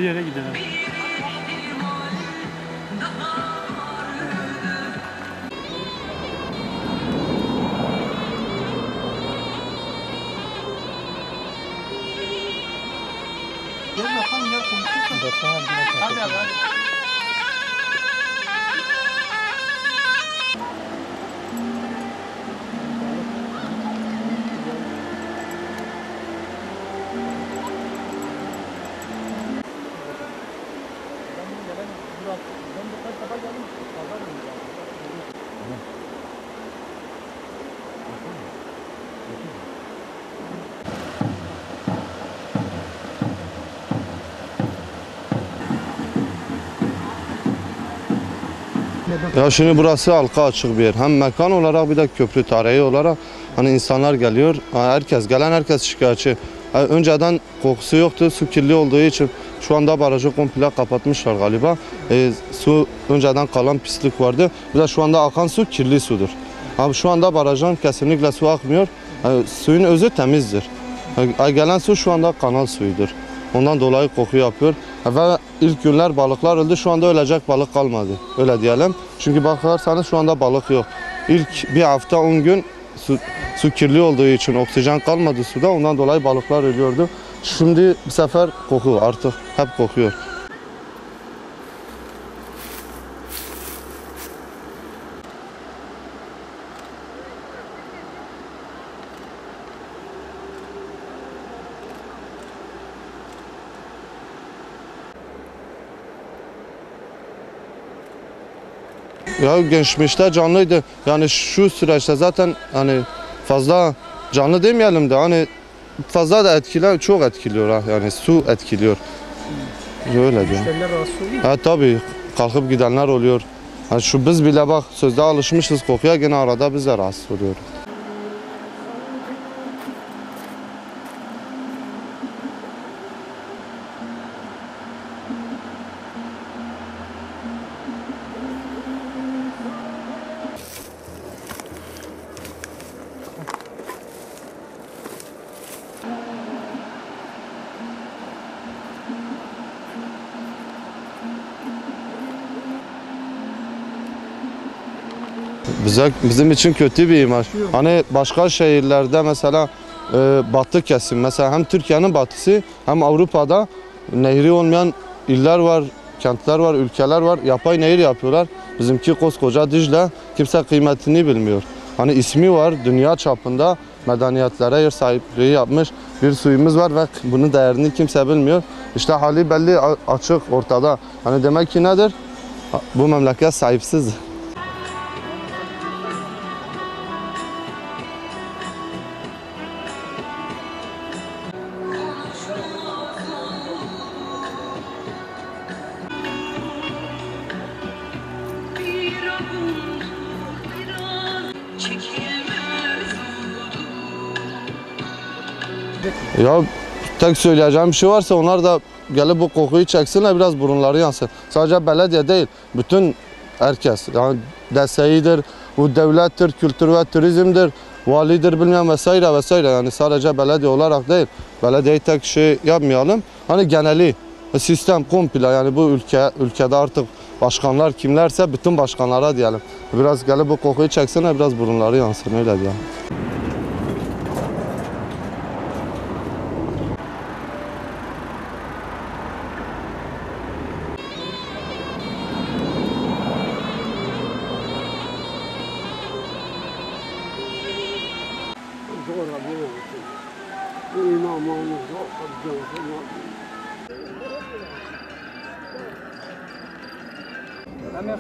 bir yere gidelim. Gel bakalım gel konuşursun. Hadi hadi hadi. Ya şimdi burası halka açık bir yer. Hem mekan olarak bir de köprü tarihi olarak hani insanlar geliyor. Gelen herkes şikayetçi. Önceden kokusu yoktu. Su kirli olduğu için şu anda barajı komple kapatmışlar galiba. Su önceden kalan pislik vardı. Bir de şu anda akan su kirli sudur. Ama şu anda barajdan kesinlikle su akmıyor. Suyun özü temizdir. Gelen su şu anda kanal suyudur. Ondan dolayı koku yapıyor. Ve ilk günler balıklar öldü. Şu anda ölecek balık kalmadı. Öyle diyelim. Çünkü bakarsanız şu anda balık yok. İlk bir hafta 10 gün su kirli olduğu için oksijen kalmadı suda. Ondan dolayı balıklar ölüyordu. Şimdi bu sefer koku artık hep kokuyor. Ya geçmişte canlıydı. Yani şu süreçte zaten hani fazla canlı demeyelim de hani fazla da çok etkiliyor ha. Yani su etkiliyor. Öyle diyor. Müşteriler rahatsız oluyor. Ha tabii kalkıp gidenler oluyor. Hani biz bile bak sözde alışmışız kokuya, gene arada biz de rahatsız oluyoruz. Bizim için kötü bir imaj. Hani başka şehirlerde mesela batı kesim, mesela hem Türkiye'nin batısı hem Avrupa'da nehri olmayan iller var, kentler var, ülkeler var. Yapay nehir yapıyorlar. Bizimki koskoca Dicle, kimse kıymetini bilmiyor. Hani ismi var, dünya çapında medeniyetlere yer sahipliği yapmış bir suyumuz var ve bunun değerini kimse bilmiyor. İşte hali belli, açık ortada. Hani demek ki nedir? Bu memleket sahipsiz. Ya tek söyleyeceğim bir şey varsa onlar da gelip bu kokuyu çeksinler, biraz burunları yansın. Sadece belediye değil, bütün herkes. Yani DSİ'dir, bu devlettir, kültür ve turizmdir, validir bilmem vesaire vesaire. Yani sadece belediye olarak değil, belediyeyi tek şey yapmayalım. Hani geneli, sistem komple, yani bu ülkede artık başkanlar kimlerse bütün başkanlara diyelim. Biraz gelip bu kokuyu çeksinler, biraz burunları yansın, öyle diyelim. Hemen